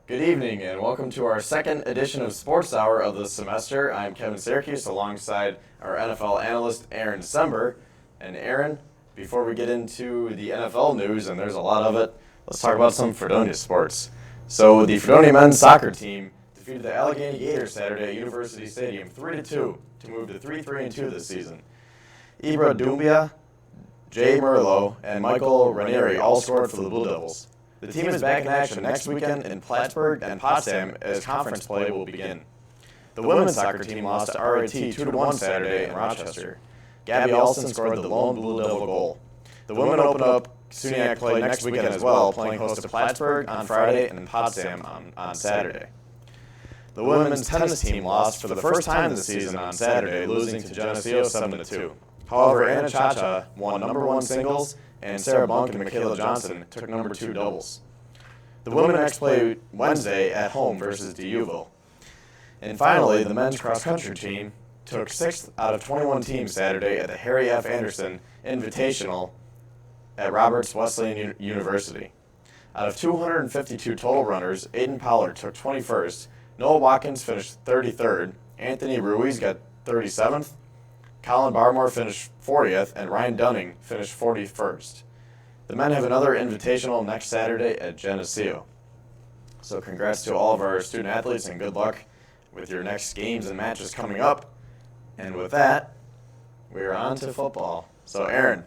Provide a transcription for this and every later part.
Good evening, and welcome to our second edition of Sports Hour of the semester. I'm Kevin Syracuse, alongside our NFL analyst, Aaron December. And Aaron, before we get into the NFL news, and there's a lot of it, let's talk about some Fredonia sports. So the Fredonia men's soccer team defeated the Allegheny Gators Saturday at University Stadium 3-2 to move to 3-3-2 this season. Ibra Doumbia, Jay Merlo, and Michael Ranieri all scored for the Blue Devils. The team is back in action next weekend in Plattsburgh and Potsdam as conference play will begin. The women's soccer team lost to RIT 2-1 Saturday in Rochester. Gabby Alston scored the lone Blue Devil goal. The women open up SUNYAC play next weekend as well, playing host to Plattsburgh on Friday and Potsdam on Saturday. The women's tennis team lost for the first time this season on Saturday, losing to Geneseo 7-2. However, Anna Chacha won number 1 singles, and Sarah Bunk and Michaela Johnson took number 2 doubles. The women next play Wednesday at home versus DeUville. And finally, the men's cross-country team took 6th out of 21 teams Saturday at the Harry F. Anderson Invitational at Roberts Wesleyan University. Out of 252 total runners, Aiden Pollard took 21st, Noah Watkins finished 33rd, Anthony Ruiz got 37th, Colin Barmore finished 40th, and Ryan Dunning finished 41st. The men have another invitational next Saturday at Geneseo. So congrats to all of our student athletes and good luck with your next games and matches coming up. And with that, we are on to football. So Aaron,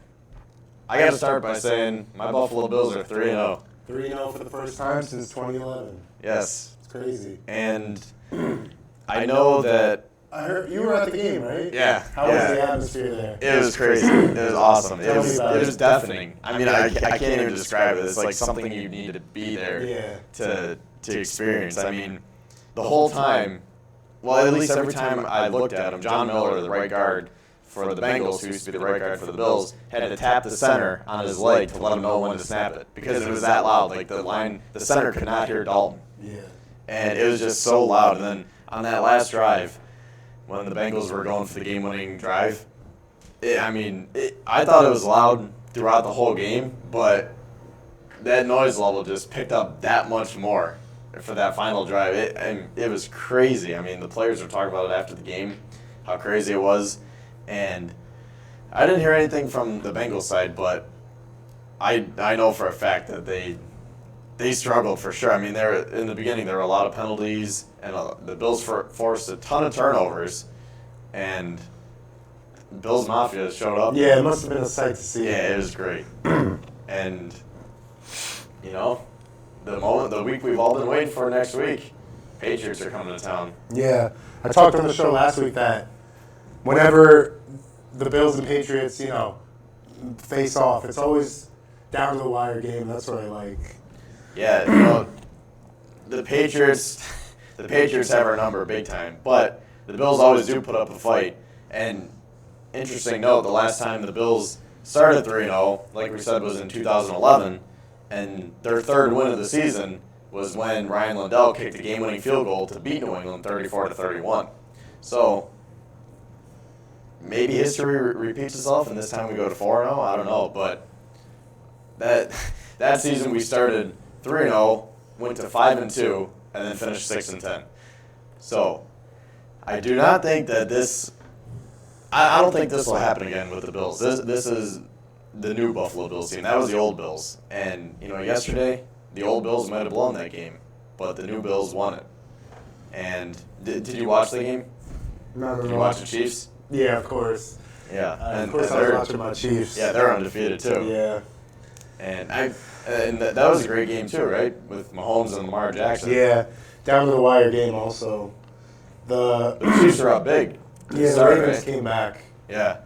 I got to start by saying my Buffalo Bills are 3-0. 3-0 for the first time since 2011. Yes. It's crazy. And I know that I heard you were at the game, right? Yeah. How was the atmosphere there? it was crazy. It was awesome. Tell me about It it. was deafening. I mean, I can't even describe it. It's like something you need to be there to experience. I mean, the whole time, well, at least every time I looked at him, John Miller, the right guard for the Bengals, who used to be the right guard for the Bills, had to tap the center on his leg to let him know when to snap it because it was that loud. Like the center could not hear Dalton. Yeah. And it was just so loud. And then on that last drive, when the Bengals were going for the game-winning drive, I thought it was loud throughout the whole game, but that noise level just picked up that much more for that final drive. It was crazy. I mean, the players were talking about it after the game, how crazy it was. And I didn't hear anything from the Bengals side, but I know for a fact that they struggled for sure. I mean, in the beginning, there were a lot of penalties, and the Bills forced a ton of turnovers, and Bills Mafia showed up. Yeah, it must have been a sight to see. Yeah, it was great. And, the week we've all been waiting for next week, Patriots are coming to town. Yeah. I talked on the show last week that whenever the Bills and Patriots, face off, it's always down to the wire game. That's what I like. Yeah, the Patriots have our number big time, but the Bills always do put up a fight. And interesting note, the last time the Bills started 3-0, like we said, was in 2011, and their third win of the season was when Ryan Lindell kicked the game-winning field goal to beat New England 34-31. So maybe history repeats itself, and this time we go to 4-0. I don't know, but that season we started 3-0, went to 5-2, and then finished 6-10. So I do not think that I don't think this will happen again with the Bills. This is the new Buffalo Bills team. That was the old Bills. And, yesterday, the old Bills might have blown that game, but the new Bills won it. And did you watch the game? No. Did you watch the Chiefs? Yeah, of course. Yeah. Of course I was watching my Chiefs. Yeah, they're undefeated, too. Yeah. And that was a great game, too, right? With Mahomes and Lamar Jackson. Yeah. Down to the wire game also. The Chiefs are up big. Yeah, the Ravens came back. Yeah.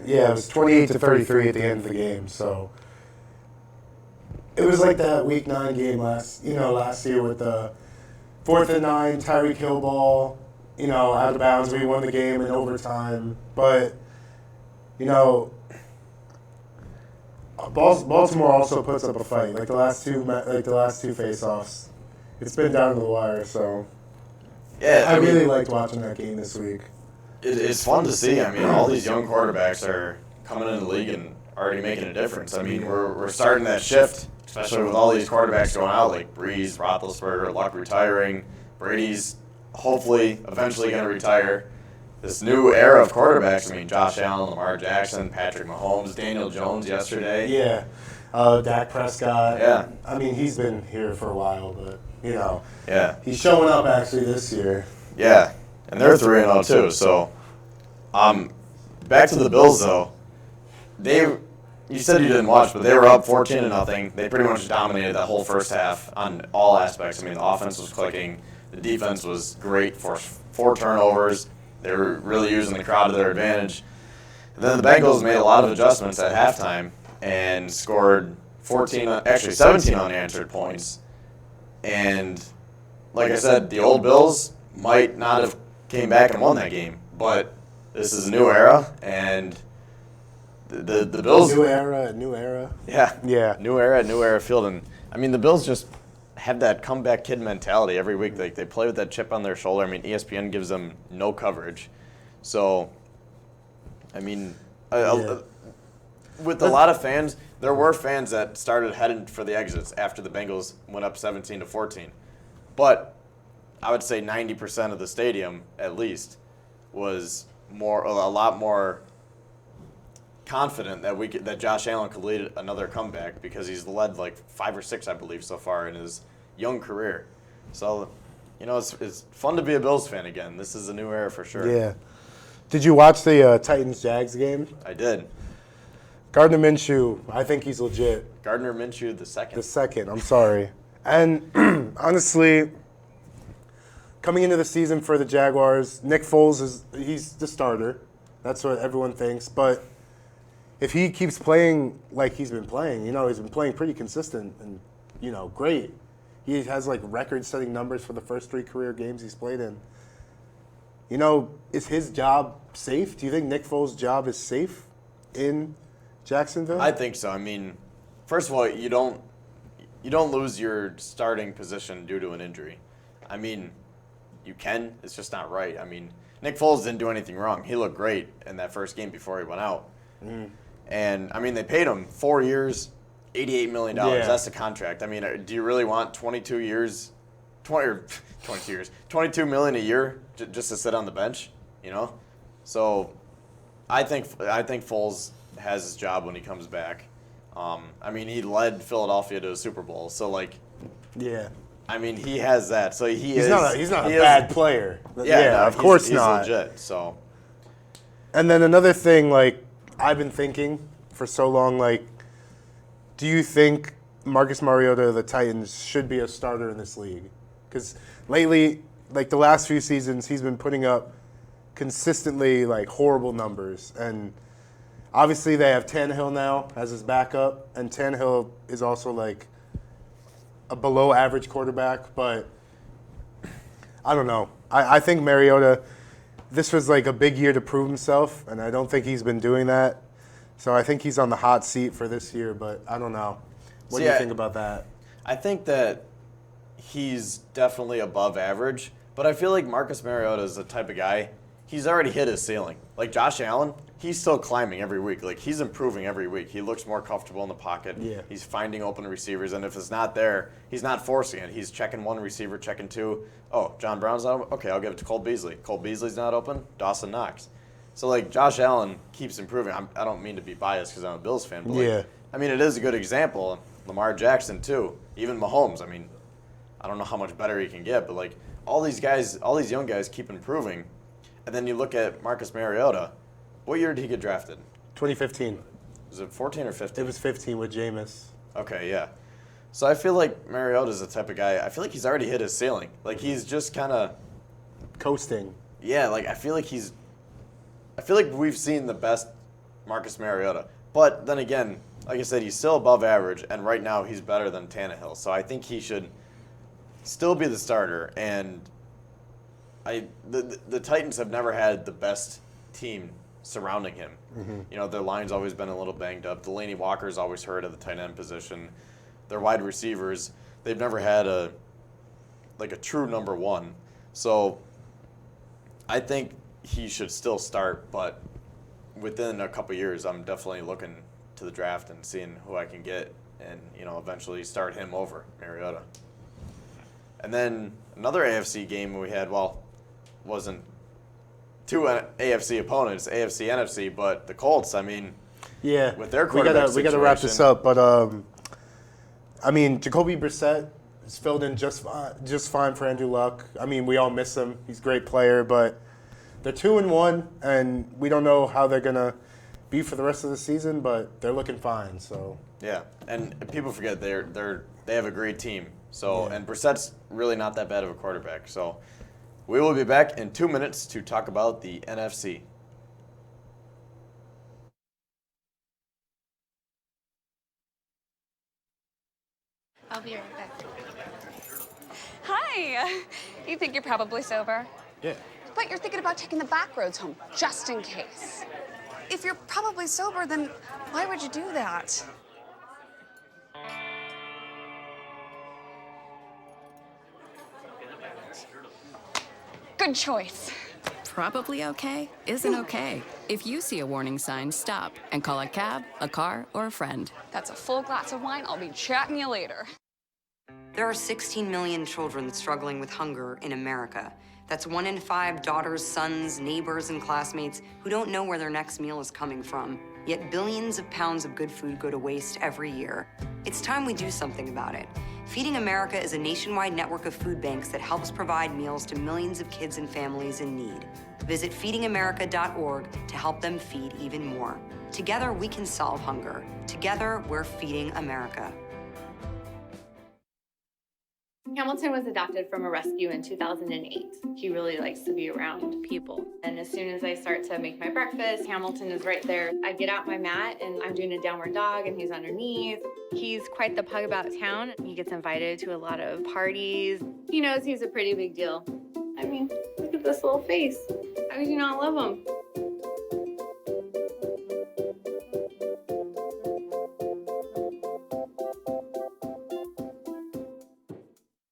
Yeah, it was 28-33 at the end of the game. So it was like that Week 9 game last year with the 4th and 9 Tyreek Hill ball, out of bounds. We won the game in overtime, but Baltimore also puts up a fight. Like the last two face-offs, it's been down to the wire. So yeah, I really liked watching that game this week. It's fun to see. I mean, all these young quarterbacks are coming into the league and already making a difference. I mean, we're starting that shift especially with all these quarterbacks going out, like Breeze, Roethlisberger, Luck retiring, Brady's hopefully eventually going to retire. This new era of quarterbacks, I mean, Josh Allen, Lamar Jackson, Patrick Mahomes, Daniel Jones yesterday. Yeah. Dak Prescott. Yeah. I mean, he's been here for a while, but, Yeah. he's showing up actually this year. Yeah. And they're 3-0 too. So, back to the Bills though. You said you didn't watch, but they were up 14-0. They pretty much dominated that whole first half on all aspects. I mean, the offense was clicking. The defense was great for 4 turnovers. They were really using the crowd to their advantage. And then the Bengals made a lot of adjustments at halftime and scored 17 unanswered points. And like I said, the old Bills might not have came back and won that game, but this is a new era, and the Bills. New era. Yeah. Yeah. New era field. And I mean, the Bills just have that comeback kid mentality every week. Like, they play with that chip on their shoulder. I mean, ESPN gives them no coverage. So, I mean, with a lot of fans, there were fans that started heading for the exits after the Bengals went up 17-14. But I would say 90% of the stadium, at least, was a lot more confident that Josh Allen could lead another comeback, because he's led like 5 or 6, I believe, so far in his young career. So, it's fun to be a Bills fan again. This is a new era for sure. Yeah. Did you watch the Titans-Jags game? I did. Gardner Minshew, I think he's legit. Gardner Minshew the second. The second, I'm sorry. And honestly, coming into the season for the Jaguars, Nick Foles he's the starter. That's what everyone thinks. But if he keeps playing like he's been playing, he's been playing pretty consistent and, great. He has like record-setting numbers for the first 3 career games he's played in. Is his job safe? Do you think Nick Foles' job is safe in Jacksonville? I think so. I mean, first of all, you don't lose your starting position due to an injury. I mean, you can. It's just not right. I mean, Nick Foles didn't do anything wrong. He looked great in that first game before he went out. And, I mean, they paid him 4 years, $88 million. Yeah. That's the contract. I mean, do you really want 22 million a year just to sit on the bench, So I think Foles has his job when he comes back. I mean, he led Philadelphia to a Super Bowl, so yeah. I mean, he has that. So he's not a bad player. Yeah, of course he's not. Legit. So. And then another thing, I've been thinking for so long, do you think Marcus Mariota of the Titans should be a starter in this league? Because lately, the last few seasons, he's been putting up consistently horrible numbers. And obviously they have Tannehill now as his backup, and Tannehill is also a below average quarterback, but I don't know. I think Mariota, this was a big year to prove himself, and I don't think he's been doing that. So I think he's on the hot seat for this year, but I don't know. What do you think about that? I think that he's definitely above average, but I feel like Marcus Mariota is the type of guy, he's already hit his ceiling. Like Josh Allen, he's still climbing every week. He's improving every week. He looks more comfortable in the pocket. Yeah. He's finding open receivers, and if it's not there, he's not forcing it. He's checking one receiver, checking 2. Oh, John Brown's not open? Okay, I'll give it to Cole Beasley. Cole Beasley's not open? Dawson Knox. So, Josh Allen keeps improving. I don't mean to be biased because I'm a Bills fan, but, yeah. I mean, it is a good example. Lamar Jackson, too. Even Mahomes. I mean, I don't know how much better he can get, but, all these young guys keep improving. And then you look at Marcus Mariota. What year did he get drafted? 2015. Was it 14 or 15? It was 15 with Jameis. Okay, yeah. So I feel like Mariota's the type of guy, I feel like he's already hit his ceiling. He's just kind of coasting. Yeah, I feel like we've seen the best Marcus Mariota. But then again, like I said, he's still above average, and right now he's better than Tannehill. So I think he should still be the starter. And the Titans have never had the best team surrounding him. Mm-hmm. Their line's always been a little banged up. Delaney Walker's always hurt at the tight end position. Their wide receivers, they've never had a true number one. So I think he should still start, but within a couple years, I'm definitely looking to the draft and seeing who I can get and eventually start him over Mariota. And then another AFC game we had, wasn't two AFC opponents, AFC, NFC, but the Colts, Yeah, with their quarterback we gotta wrap this up, but Jacoby Brissett is filled in just fine for Andrew Luck. We all miss him. He's a great player, but they're 2-1, and we don't know how they're gonna be for the rest of the season, but they're looking fine. So yeah, and people forget they have a great team. So and Brissett's really not that bad of a quarterback. So we will be back in 2 minutes to talk about the NFC. I'll be right back. Hi. You think you're probably sober? yeah. But you're thinking about taking the back roads home, just in case. If you're probably sober, then why would you do that? Good choice. Probably okay isn't okay. If you see a warning sign, stop and call a cab, a car, or a friend. That's a full glass of wine. I'll be chatting you later. There are 16 million children struggling with hunger in America. That's 1 in 5 daughters, sons, neighbors, and classmates who don't know where their next meal is coming from. Yet billions of pounds of good food go to waste every year. It's time we do something about it. Feeding America is a nationwide network of food banks that helps provide meals to millions of kids and families in need. Visit feedingamerica.org to help them feed even more. Together, we can solve hunger. Together, we're feeding America. Hamilton was adopted from a rescue in 2008. He really likes to be around people. And as soon as I start to make my breakfast, Hamilton is right there. I get out my mat and I'm doing a downward dog and he's underneath. He's quite the pug about town. He gets invited to a lot of parties. He knows he's a pretty big deal. Look at this little face. How could you not love him?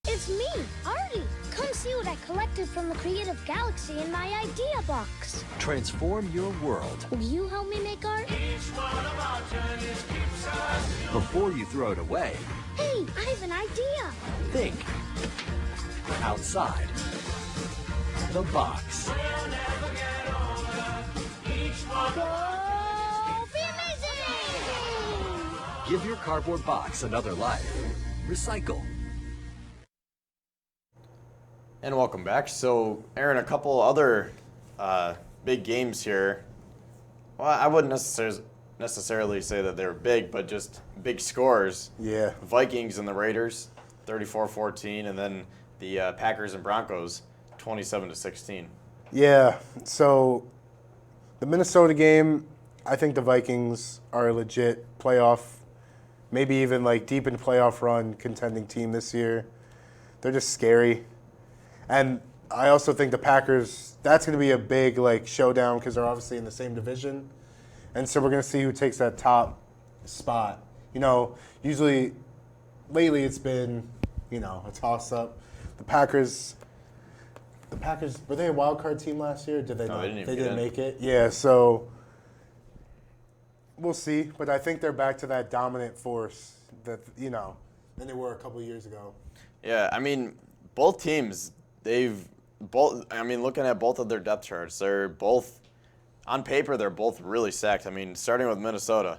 It's me, Artie. Come see what I collected from the Creative Galaxy in my idea box. Transform your world. Will you help me make art? Before you throw it away, Hey, I have an idea. think outside the box. Go be amazing! Give your cardboard box another life. Recycle. And welcome back. So, Aaron, a couple other big games here. Well, I wouldn't necessarily say that they're big, but just big scores. Yeah. Vikings and the Raiders, 34-14, and then the Packers and Broncos, 27-16. Yeah, so the Minnesota game, I think the Vikings are a legit playoff, maybe even like deep in playoff run contending team this year. They're just scary. And I also think the Packers, that's going to be a big showdown because they're obviously in the same division. And so we're going to see who takes that top spot. Usually lately it's been, a toss-up. The Packers, were they a wild card team last year? Did they No, not? they didn't even They get didn't in. make it? Yeah, so we'll see. But I think they're back to that dominant force that, than they were a couple of years ago. Yeah, both teams, looking at both of their depth charts, they're both, on paper, they're both really stacked. Starting with Minnesota,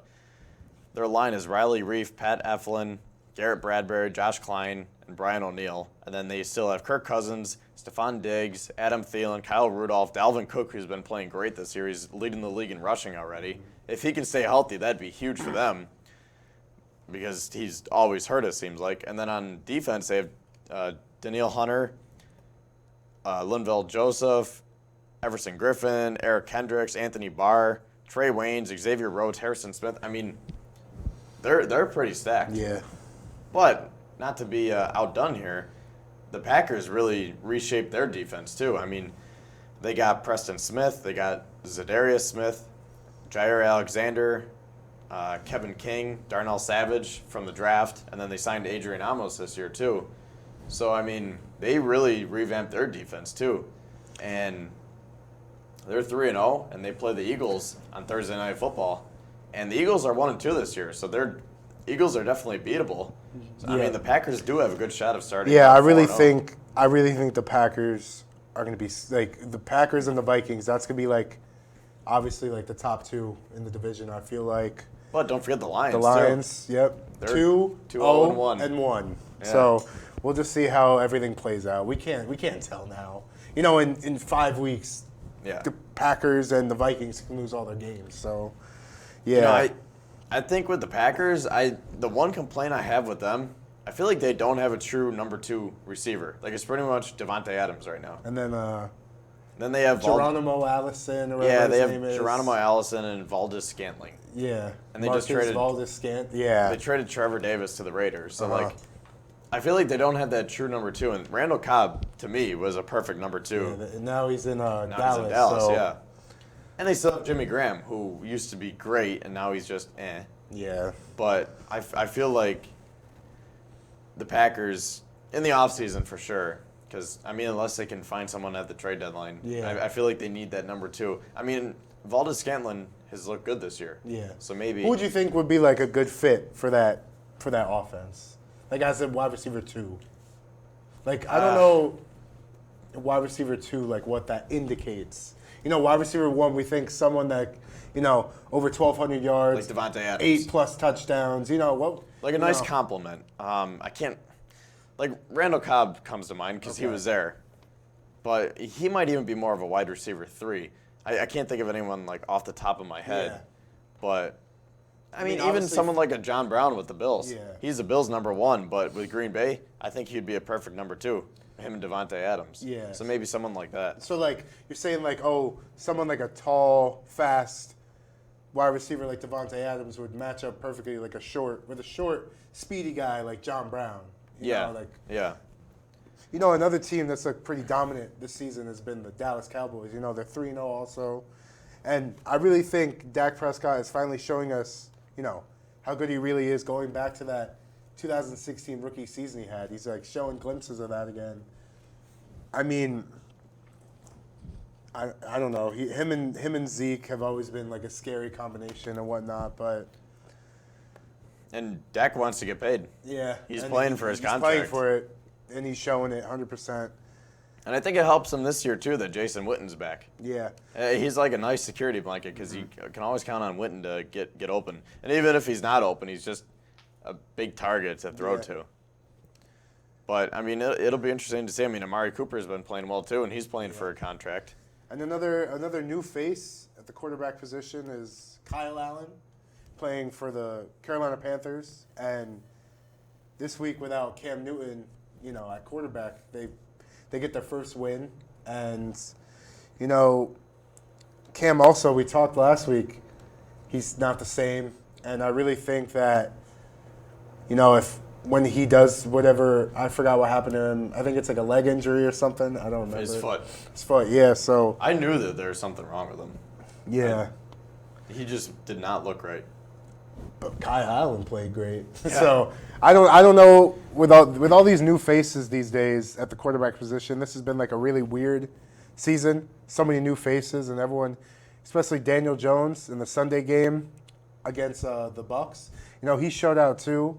their line is Riley Reif, Pat Eflin, Garrett Bradbury, Josh Klein, and Brian O'Neill. And then they still have Kirk Cousins, Stephon Diggs, Adam Thielen, Kyle Rudolph, Dalvin Cook, who's been playing great this year. He's leading the league in rushing already. If he can stay healthy, that'd be huge for them because he's always hurt, it seems like. And then on defense, they have Danielle Hunter, Linval Joseph, Everson Griffin, Eric Kendricks, Anthony Barr, Trey Waynes, Xavier Rhodes, Harrison Smith. They're pretty stacked. Yeah. But not to be outdone here, the Packers really reshaped their defense too. They got Preston Smith, they got Zadarius Smith, Jair Alexander, Kevin King, Darnell Savage from the draft, and then they signed Adrian Amos this year too. So, they really revamped their defense too. And they're 3-0, and they play the Eagles on Thursday Night Football. And the Eagles are 1-2 this year, so they're Eagles are definitely beatable. So, I Yeah. mean, the Packers do have a good shot of starting. Yeah, out I really 4-0. think the Packers are going to be like the Packers and the Vikings. That's going to be like obviously like the top two in the division. I feel like But don't forget the Lions. the too. Lions. Yep, They're 2-0 and 1. Yeah. So we'll just see how everything plays out. We can't tell now. You know, in 5 weeks, Yeah. the Packers and the Vikings can lose all their games. So yeah, You know, I think with the Packers, the one complaint I have with them, I feel like they don't have a true number 2 receiver. Like it's pretty much Devontae Adams right now. and then Then they have Geronimo Allison or whatever Yeah, his they have name is. Geronimo Allison and Valdez Scantling. Yeah, And they just traded- Valdez-Scant. Yeah, They traded Trevor Davis to the Raiders. So Uh-huh. like I feel like they don't have that true number 2, and Randall Cobb to me was a perfect number 2. Yeah, and now he's in Now Dallas. he's in Dallas, so, yeah. And they still have Jimmy Graham, who used to be great, and now he's just eh. Yeah. But I feel like the Packers, in the offseason for sure, because, I mean, unless they can find someone at the trade deadline, Yeah. I feel like they need that number 2. I mean, Valdez Scantling has looked good this year. Yeah. So maybe. Who would you think would be like a good fit for that offense? Like I said, wide receiver 2. Like I don't know, wide receiver 2, like what that indicates. You know, wide receiver 1, we think someone that, you know, over 1,200 yards, Like Devontae Adams. 8+ touchdowns. You know what? Like a you nice know. compliment. I can't. Like Randall Cobb comes to mind because he Okay. was there, but he might even be more of a wide receiver 3. I can't think of anyone like off the top of my head, Yeah. but I mean even obviously- someone like a John Brown with the Bills. Yeah. He's the Bills' number 1, but with Green Bay, I think he'd be a perfect number 2. Him and Devontae Adams. Yeah. So maybe someone like that. So like you're saying like someone like a tall, fast wide receiver like Devontae Adams would match up perfectly like a short, speedy guy like John Brown. You Yeah. know, like Yeah. you know, another team that's like pretty dominant this season has been the Dallas Cowboys. You know, they're 3-0 also. And I really think Dak Prescott is finally showing us, you know, how good he really is going back to that 2016 rookie season he had. He's like showing glimpses of that again. I mean, I don't know. Him and Zeke have always been like a scary combination and whatnot, but And Dak wants to get paid. yeah. He's and playing for his he's playing contract. for it, and he's showing it 100%. And I think it helps him this year too that Jason Witten's back. Yeah. He's like a nice security blanket because you can always count on Witten to get open. And even if he's not open, he's just a big target to throw Yeah. to. But, I mean, it'll be interesting to see. I mean, Amari Cooper's been playing well too, and he's playing for a contract. And another new face at the quarterback position is Kyle Allen, playing for the Carolina Panthers. And this week, without Cam Newton, you know, at quarterback, they get their first win. And, you know, Cam also, we talked last week, he's not the same. And I really think that, you know, when he does whatever, I forgot what happened to him. I think it's like a leg injury or something. I don't remember. His foot. His foot, yeah. So, I knew that there was something wrong with him. yeah. He just did not look right. But Kyle Allen played great. So I don't know with all these new faces these days at the quarterback position. This has been like a really weird season. So many new faces and everyone, especially Daniel Jones in the Sunday game against the Bucks. You know, he showed out too.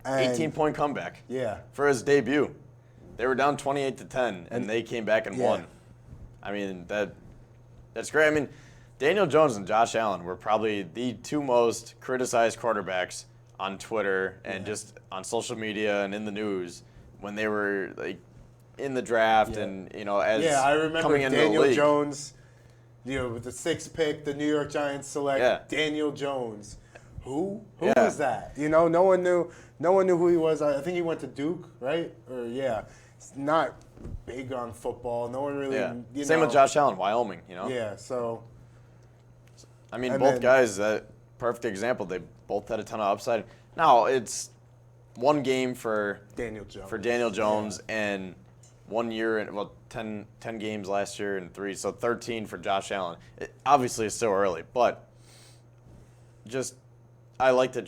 And 18-point comeback. Yeah. For his debut. They were down 28-10, and they came back and Yeah. won. I mean, that's great. I mean, Daniel Jones and Josh Allen were probably the 2 most criticized quarterbacks on Twitter and just on social media and in the news when they were like in the draft and as I remember coming into Daniel the league. Jones, with the 6th pick, the New York Giants select Yeah. Daniel Jones. Who Yeah. was that? No one knew who he was. I think he went to Duke, right? Or it's not big on football. No one really. Yeah. Same with Josh Allen, Wyoming. Yeah. So. I mean, And both then- guys. That perfect example. They both had a ton of upside. Now it's one game for Daniel Jones. and 1 year and 10 games last year and 3, so 13 for Josh Allen. Obviously, it's still early, but just I like the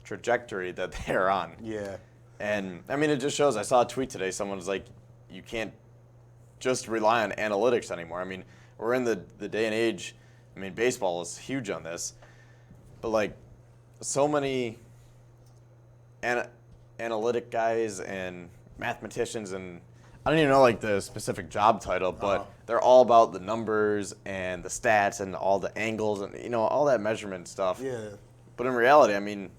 trajectory that they're on. Yeah. And I mean, it just shows. I saw a tweet today. Someone was like, "You can't just rely on analytics anymore." I mean, we're in the day and age. I mean, baseball is huge on this, but like, so many analytic guys and mathematicians, and I don't even know like the specific job title, but they're all about the numbers and the stats and all the angles and all that measurement stuff. Yeah. But in reality, I mean,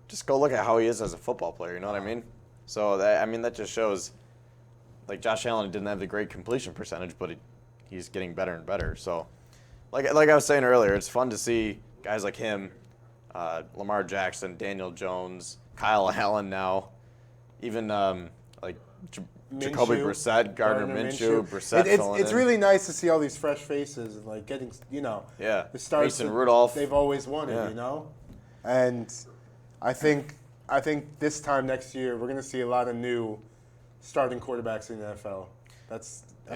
just go look at how he is as a football player. You know what I mean? So that just shows. Like Josh Allen didn't have the great completion percentage, but he's getting better and better. So, like I was saying earlier, it's fun to see guys like him, Lamar Jackson, Daniel Jones, Kyle Allen now, even Jacoby Brissett, Gardner Minshew, Brissett. It's really nice to see all these fresh faces and like getting yeah, the starts Mason Rudolph. They've always wanted, and I think this time next year we're gonna see a lot of new starting quarterbacks in the NFL. I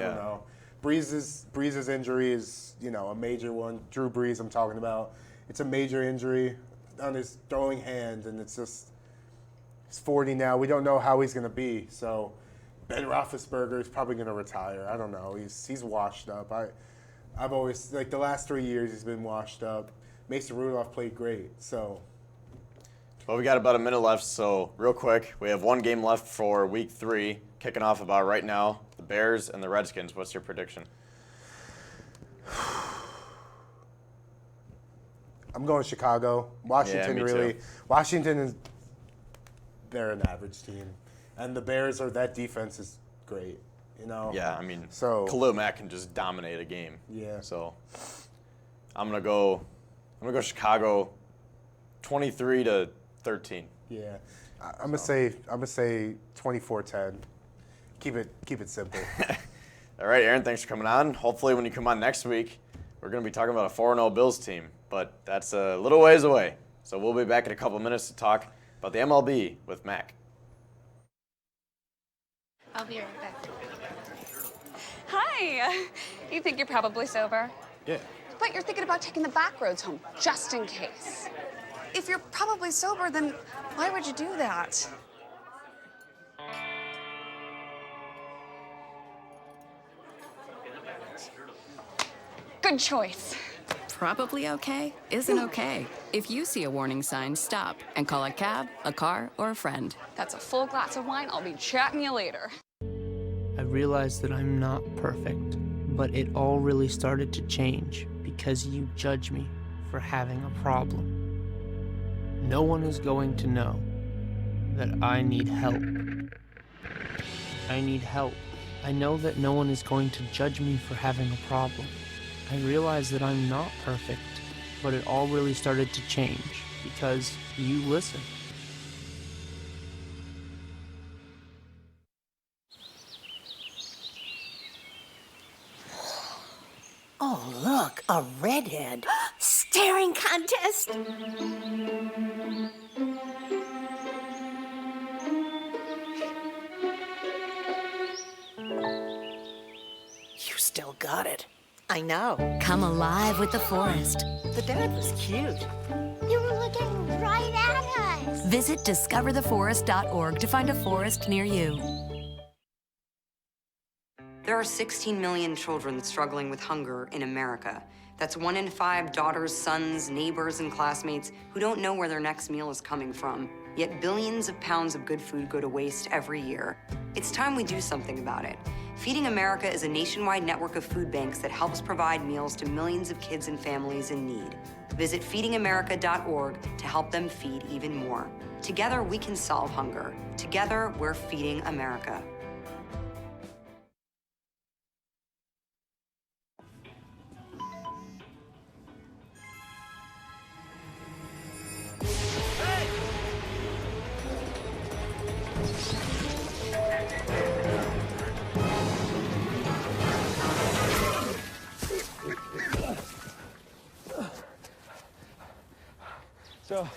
don't know. Breeze's injury is, a major one. Drew Brees, I'm talking about. It's a major injury on his throwing hand, and it's just, he's 40 now. We don't know how he's going to be. So Ben Roethlisberger is probably going to retire. I don't know. He's washed up. I've always, like the last 3 years, he's been washed up. Mason Rudolph played great, so. Well, we got about a minute left, so real quick, we have one game left for Week 3, kicking off about right now, the Bears and the Redskins. What's your prediction? I'm going Chicago. Washington, me really. too. Washington they're an average team. And the Bears, that defense is great, Yeah, I mean, So- Khalil Mack can just dominate a game. Yeah. So I'm gonna go Chicago 23-13. Yeah. I'm gonna say 24-10. Keep it simple. All right, Aaron, thanks for coming on. Hopefully when you come on next week, we're going to be talking about a 4-0 Bills team, but that's a little ways away. So we'll be back in a couple minutes to talk about the MLB with Mac. I'll be right back. Hi. You think you're probably sober? Yeah. But you're thinking about taking the back roads home, just in case. If you're probably sober, then why would you do that? Good choice. Probably okay isn't okay. If you see a warning sign, stop and call a cab, a car, or a friend. That's a full glass of wine. I'll be chatting you later. I realized that I'm not perfect, but it all really started to change because you judge me for having a problem. No one is going to know that I need help. I need help. I know that no one is going to judge me for having a problem. I realize that I'm not perfect, but it all really started to change because you listen. Oh, look, a redhead. Staring contest. You still got it. I know. Come alive with the forest. The dad was cute. You were looking right at us. Visit discovertheforest.org to find a forest near you. There are 16 million children struggling with hunger in America. That's 1 in 5 daughters, sons, neighbors, and classmates who don't know where their next meal is coming from. Yet billions of pounds of good food go to waste every year. It's time we do something about it. Feeding America is a nationwide network of food banks that helps provide meals to millions of kids and families in need. Visit feedingamerica.org to help them feed even more. Together, we can solve hunger. Together, we're feeding America. So,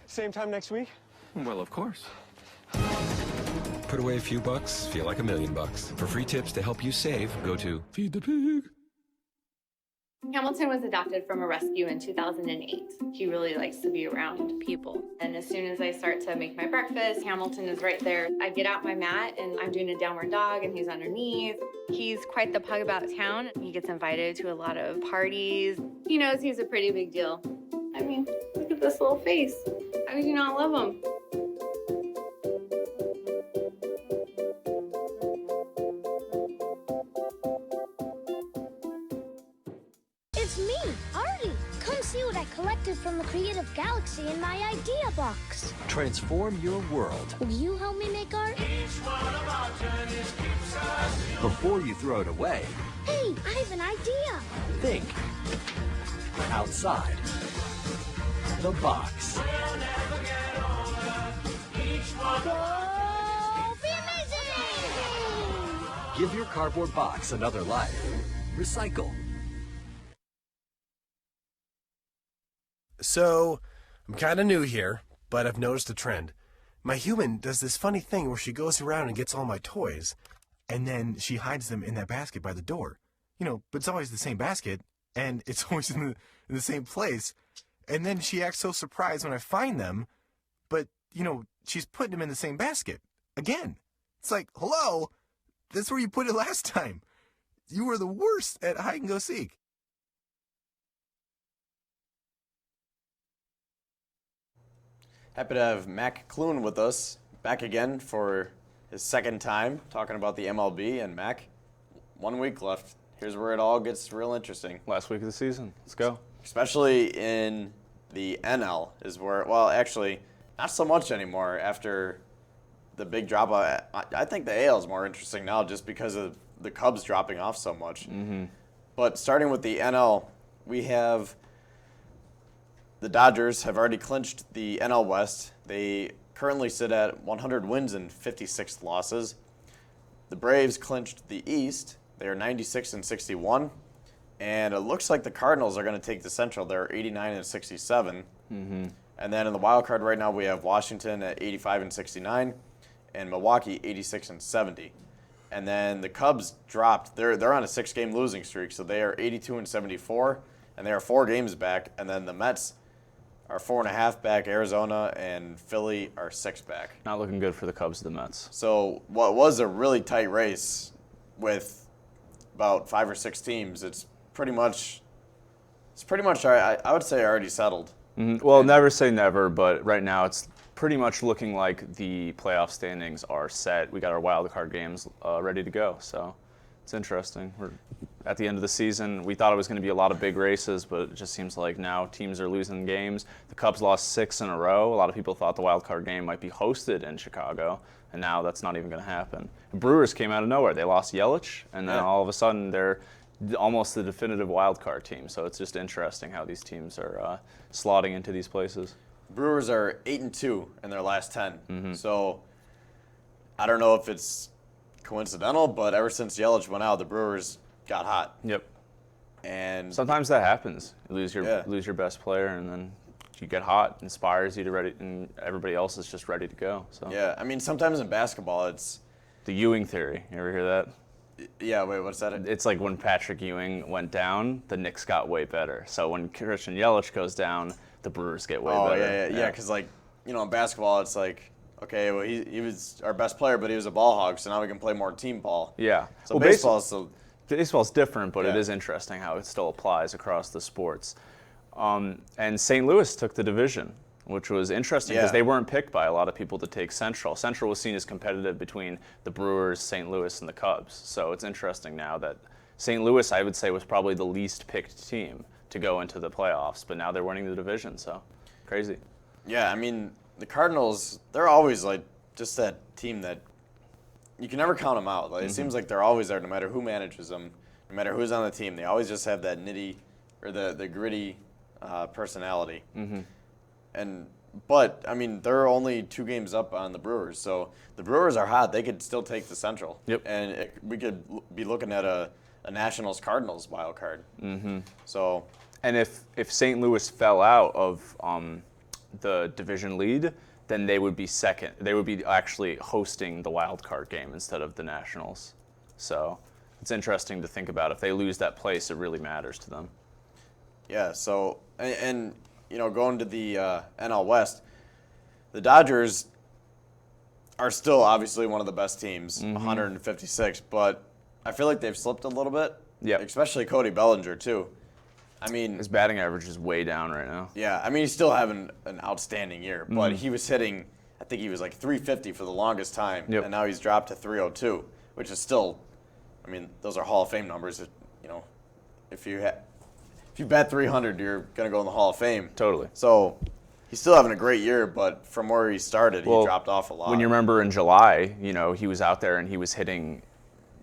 same time next week? Well, of course. Put away a few bucks, feel like $1 million. For free tips to help you save, go to Feed the Pig. Hamilton was adopted from a rescue in 2008. He really likes to be around people. And as soon as I start to make my breakfast, Hamilton is right there. I get out my mat and I'm doing a downward dog and he's underneath. He's quite the pug about town. He gets invited to a lot of parties. He knows he's a pretty big deal. I mean, look at this little face. How do you not love him? It's me, Artie. Come see what I collected from the Creative Galaxy in my idea box. Transform your world. Will you help me make art? Before you throw it away, Hey, I have an idea. think outside the box. Go be amazing! Give your cardboard box another life. Recycle. So, I'm kind of new here, but I've noticed a trend. My human does this funny thing where she goes around and gets all my toys, and then she hides them in that basket by the door. You know, but it's always the same basket, and it's always in the same place. And then she acts so surprised when I find them, but, you know, she's putting them in the same basket. Again. It's like, hello? That's where you put it last time. You were the worst at hide and go seek. Happy to have Mac Clune with us back again for his second time talking about the MLB. And Mac, 1 week left. Here's where it all gets real interesting. Last week of the season. Let's go. Especially in the NL is where, well, actually, not so much anymore after the big drop. I think the AL is more interesting now just because of the Cubs dropping off so much. Mm-hmm. But starting with the NL, we have the Dodgers have already clinched the NL West. They currently sit at 100 wins and 56 losses. The Braves clinched the East. They are 96 and 61. And it looks like the Cardinals are going to take the Central. They're 89 and 67. Mm-hmm. And then in the wild card right now, we have Washington at 85 and 69, and Milwaukee 86 and 70. And then the Cubs dropped. They're on a 6-game losing streak, so they are 82 and 74, and they are 4 games back. And then the Mets are 4.5 back. Arizona and Philly are 6 back. Not looking good for the Cubs and the Mets. So what was a really tight race with about 5 or 6 teams, it's pretty much I would say already settled. Mm-hmm. Well, never say never, but right now it's pretty much looking like the playoff standings are set. We got our wild card games ready to go, so it's interesting. We're at the end of the season. We thought it was going to be a lot of big races, but it just seems like now teams are losing games. The Cubs lost 6 in a row. A lot of people thought the wild card game might be hosted in Chicago, and now that's not even going to happen. The Brewers came out of nowhere. They lost Yelich, and then all of a sudden they're almost the definitive wild card team. So it's just interesting how these teams are slotting into these places. Brewers are 8-2 in their last 10. Mm-hmm. So I don't know if it's coincidental, but ever since Yelich went out, the Brewers got hot. Yep. And sometimes that happens. You lose your best player, and then you get hot, inspires you to ready, and everybody else is just ready to go. So yeah, I mean sometimes in basketball it's the Ewing theory. You ever hear that? Yeah, wait, what's that? It's like when Patrick Ewing went down, the Knicks got way better. So when Christian Yelich goes down, the Brewers get way better. Yeah, because like, you know, in basketball it's like, okay, well he was our best player, but he was a ball hog, so now we can play more team ball. Yeah. So well, baseball's different, but it is interesting how it still applies across the sports. And St. Louis took the division, which was interesting because they weren't picked by a lot of people to take Central. Central was seen as competitive between the Brewers, St. Louis, and the Cubs. So it's interesting now that St. Louis, I would say, was probably the least picked team to go into the playoffs, but now they're winning the division, so crazy. Yeah, I mean, the Cardinals, they're always like just that team that you can never count them out. Like, it seems like they're always there no matter who manages them, no matter who's on the team. They always just have that the gritty personality. Mm-hmm. But I mean, they're only 2 games up on the Brewers, so the Brewers are hot. They could still take the Central. Yep. And we could be looking at a Nationals-Cardinals wild card. Mm-hmm. So, and if St. Louis fell out of the division lead, then they would be second. They would be actually hosting the wild card game instead of the Nationals. So it's interesting to think about. If they lose that place, it really matters to them. Yeah. So and you know, going to the NL West, the Dodgers are still obviously one of the best teams, 156, but I feel like they've slipped a little bit. Yeah. Especially Cody Bellinger too. I mean, his batting average is way down right now. Yeah, I mean he's still having an outstanding year, but he was hitting, I think he was like 350 for the longest time, and now he's dropped to 302, which is still, I mean those are Hall of Fame numbers. You know, if you if you bat 300, you're going to go in the Hall of Fame. Totally. So he's still having a great year, but from where he started, he dropped off a lot. When you remember in July, he was out there and he was hitting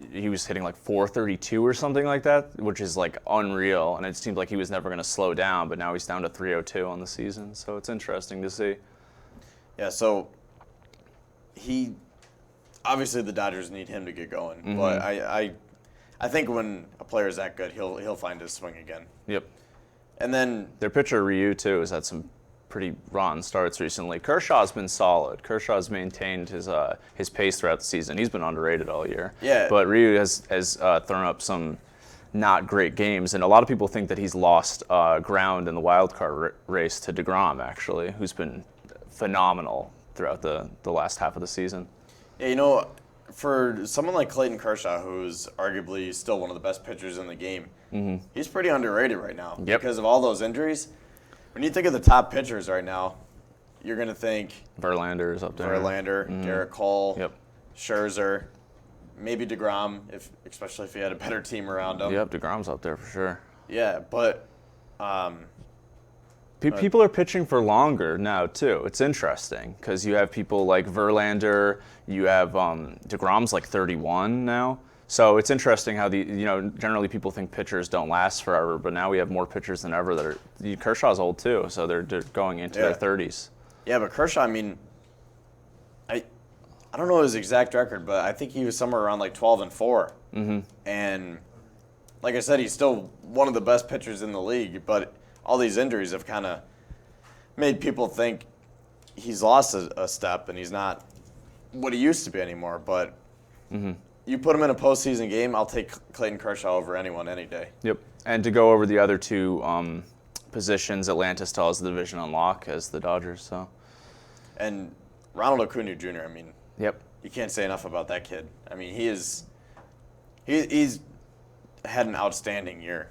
like 432 or something like that, which is like unreal. And it seemed like he was never going to slow down, but now he's down to 302 on the season. So it's interesting to see. Yeah, so obviously the Dodgers need him to get going, but I think when a player is that good, he'll find his swing again. Yep. And then their pitcher Ryu too has had some pretty rotten starts recently. Kershaw's been solid. Kershaw's maintained his pace throughout the season. He's been underrated all year. Yeah. But Ryu has thrown up some not great games, and a lot of people think that he's lost ground in the wild card race to DeGrom, actually, who's been phenomenal throughout the last half of the season. Yeah, for someone like Clayton Kershaw, who's arguably still one of the best pitchers in the game, he's pretty underrated right now because of all those injuries. When you think of the top pitchers right now, you're going to think Verlander is up there. Verlander, Garrett Cole, Scherzer, maybe DeGrom, especially if he had a better team around him. Yep, DeGrom's up there for sure. Yeah, but people are pitching for longer now too. It's interesting because you have people like Verlander, you have DeGrom's like 31 now. So it's interesting how generally people think pitchers don't last forever, but now we have more pitchers than ever that are. Kershaw's old too, so they're going into their 30s. Yeah, but Kershaw, I don't know his exact record, but I think he was somewhere around like 12-4. And like I said, he's still one of the best pitchers in the league, but all these injuries have kind of made people think he's lost a step and he's not what he used to be anymore. But you put him in a postseason game, I'll take Clayton Kershaw over anyone any day. Yep. And to go over the other two positions, Atlanta still has the division on lock as the Dodgers. So. And Ronald Acuna Jr., Yep. You can't say enough about that kid. He's had an outstanding year.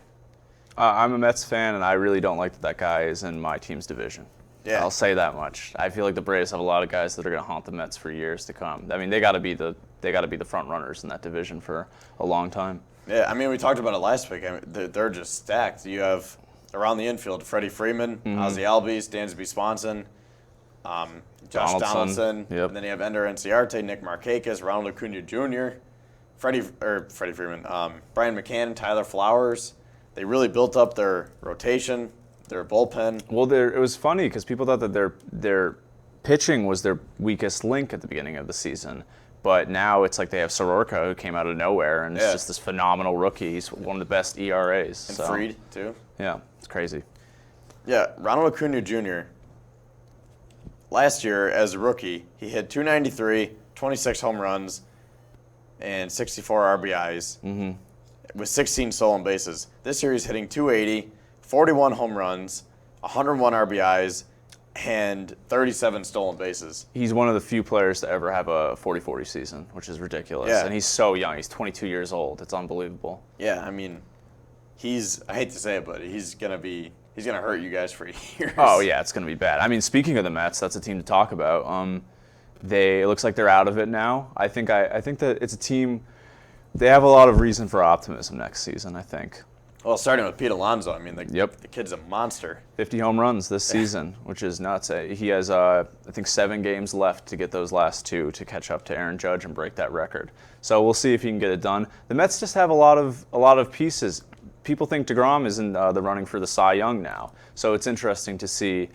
I'm a Mets fan, and I really don't like that guy is in my team's division. Yeah. I'll say that much. I feel like the Braves have a lot of guys that are going to haunt the Mets for years to come. They got to be the front runners in that division for a long time. Yeah, we talked about it last week. They're just stacked. You have around the infield Freddie Freeman, Ozzie Albies, Dansby Swanson, Josh Donaldson, and then you have Ender Inciarte, Nick Markakis, Ronald Acuna Jr., Freddie Freeman, Brian McCann, Tyler Flowers. They really built up their rotation, their bullpen. Well, it was funny because people thought that their pitching was their weakest link at the beginning of the season. But now it's like they have Soroka, who came out of nowhere, and is just this phenomenal rookie. He's one of the best ERAs. And Fried, too. Yeah, it's crazy. Yeah, Ronald Acuna Jr., last year as a rookie, he hit .293, 26 home runs, and 64 RBIs with 16 stolen bases. This year he's hitting .280, 41 home runs, 101 RBIs, and 37 stolen bases. He's one of the few players to ever have a 40-40 season, which is ridiculous. Yeah. And he's so young. He's 22 years old. It's unbelievable. Yeah, I hate to say it, but he's gonna hurt you guys for years. Oh yeah, it's gonna be bad. Speaking of the Mets, that's a team to talk about. It looks like they're out of it now. I think that it's a team. They have a lot of reason for optimism next season, I think. Well, starting with Pete Alonso, the kid's a monster. 50 home runs this season, which is nuts. He has, I think, 7 games left to get those last 2 to catch up to Aaron Judge and break that record. So we'll see if he can get it done. The Mets just have a lot of pieces. People think DeGrom is in the running for the Cy Young now. So it's interesting to see.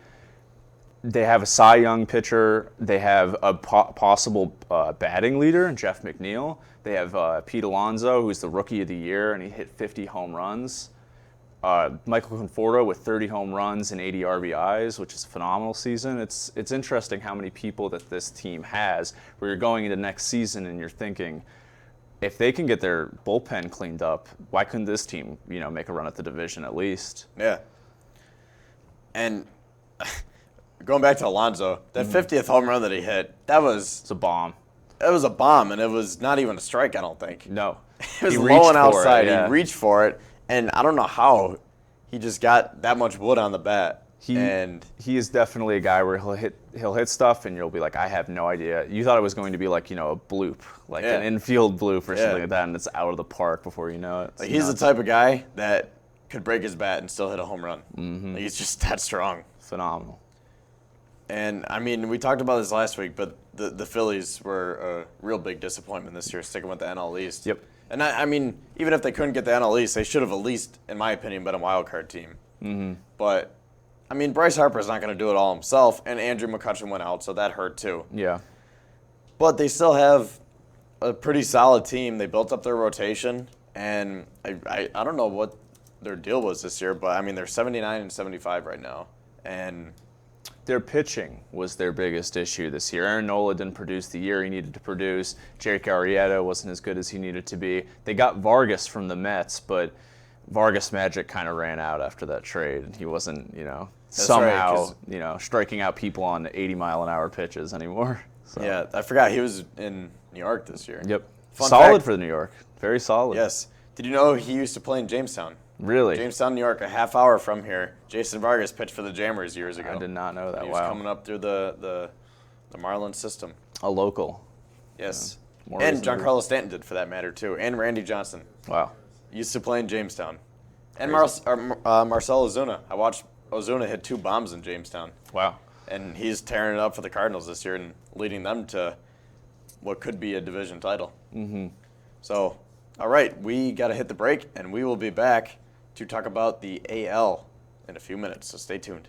They have a Cy Young pitcher. They have a possible batting leader, Jeff McNeil. They have Pete Alonso, who's the Rookie of the Year, and he hit 50 home runs. Michael Conforto with 30 home runs and 80 RBIs, which is a phenomenal season. It's interesting how many people that this team has, where you're going into next season and you're thinking, if they can get their bullpen cleaned up, why couldn't this team, make a run at the division at least? Yeah. And going back to Alonso, that 50th home run that he hit, it's a bomb. It was a bomb, and it was not even a strike, I don't think. No. It was low and outside. He reached for it, and I don't know how he just got that much wood on the bat. He is definitely a guy where he'll hit stuff, and you'll be like, I have no idea. You thought it was going to be like, a bloop, like an infield bloop or something like that, and it's out of the park before you know it. He's the type of guy that could break his bat and still hit a home run. Like, he's just that strong. Phenomenal. And, I mean, we talked about this last week, but the Phillies were a real big disappointment this year, sticking with the NL East. Yep. And, I mean, even if they couldn't get the NL East, they should have at least, in my opinion, been a wild card team. But, I mean, Bryce Harper's not going to do it all himself, and Andrew McCutchen went out, so that hurt too. Yeah. But they still have a pretty solid team. They built up their rotation, and I don't know what their deal was this year, but, I mean, they're 79 and 75 right now. And their pitching was their biggest issue this year. Aaron Nola didn't produce the year he needed to produce. Jake Arrieta wasn't as good as he needed to be. They got Vargas from the Mets, but Vargas magic kind of ran out after that trade. He wasn't, somehow, striking out people on 80-mile-an-hour pitches anymore. So. Yeah, I forgot he was in New York this year. Yep. Fun solid fact, for New York. Very solid. Yes. Did you know he used to play in Jamestown? Really? Jamestown, New York, a half hour from here. Jason Vargas pitched for the Jammers years ago. I did not know that. He was coming up through the Marlins system. A local. Yes. Yeah, and Giancarlo Stanton did, for that matter, too. And Randy Johnson. Wow. Used to play in Jamestown. And Marcell Ozuna. I watched Ozuna hit 2 bombs in Jamestown. Wow. And he's tearing it up for the Cardinals this year and leading them to what could be a division title. So, all right, we got to hit the break, and we will be back to talk about the AL in a few minutes, so stay tuned.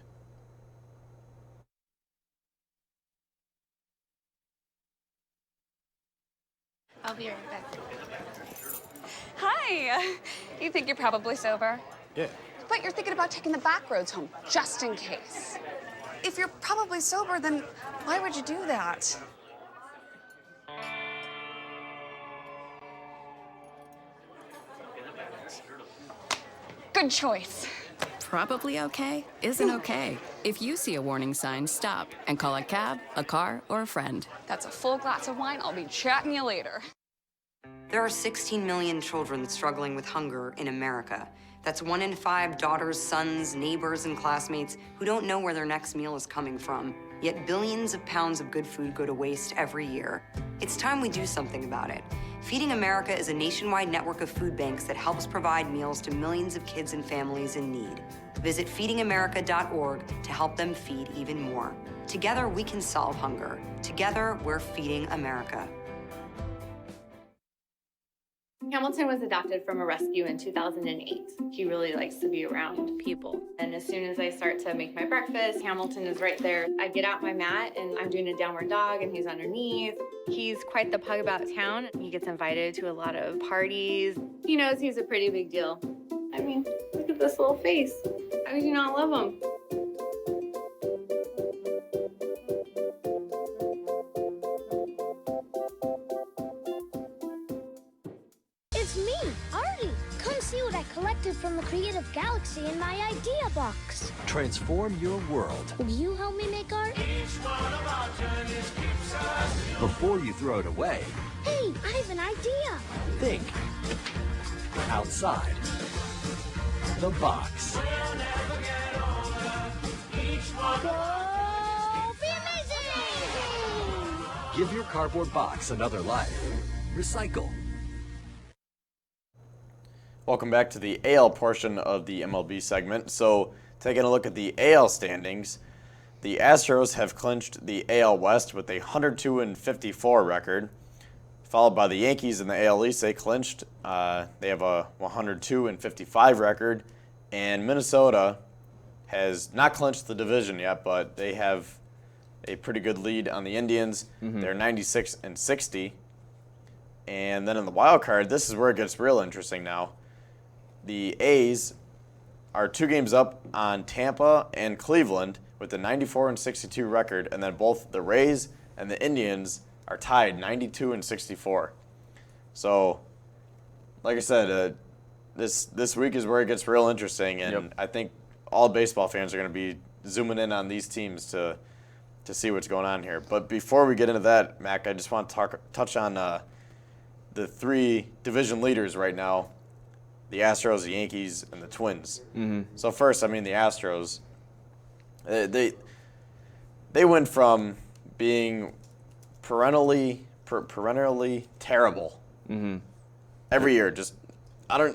I'll be right back. Hi. You think you're probably sober? Yeah. But you're thinking about taking the back roads home, just in case. If you're probably sober, then why would you do that? Good choice. Probably okay isn't okay. If you see a warning sign, stop and call a cab, a car, or a friend. That's a full glass of wine. I'll be chatting you later. There are 16 million children struggling with hunger in America. That's 1 in 5 daughters, sons, neighbors, and classmates who don't know where their next meal is coming from. Yet billions of pounds of good food go to waste every year. It's time we do something about it. Feeding America is a nationwide network of food banks that helps provide meals to millions of kids and families in need. Visit feedingamerica.org to help them feed even more. Together, we can solve hunger. Together, we're feeding America. Hamilton was adopted from a rescue in 2008. He really likes to be around people. And as soon as I start to make my breakfast, Hamilton is right there. I get out my mat and I'm doing a downward dog and he's underneath. He's quite the pug about town. He gets invited to a lot of parties. He knows he's a pretty big deal. I mean, look at this little face. How could you not love him? It's me, Artie. Come see what I collected from the Creative Galaxy in my idea box. Transform your world. Will you help me make art? Before you throw it away, Hey, I have an idea. think outside the box. Go be amazing! Give your cardboard box another life. Recycle. Welcome back to the AL portion of the MLB segment. So, taking a look at the AL standings, the Astros have clinched the AL West with a 102-54 record, followed by the Yankees in the AL East. They clinched. They have a 102-55 record, and Minnesota has not clinched the division yet, but they have a pretty good lead on the Indians. They're 96-60. And then in the wild card, this is where it gets real interesting now. The A's are 2 games up on Tampa and Cleveland with a 94-62 record, and then both the Rays and the Indians are tied 92-64. So, like I said, this week is where it gets real interesting, and I think all baseball fans are going to be zooming in on these teams to see what's going on here. But before we get into that, Mac, I just want to touch on the 3 division leaders right now. The Astros, the Yankees, and the Twins. So first, I mean, the Astros, they went from being perennially terrible every year. Just I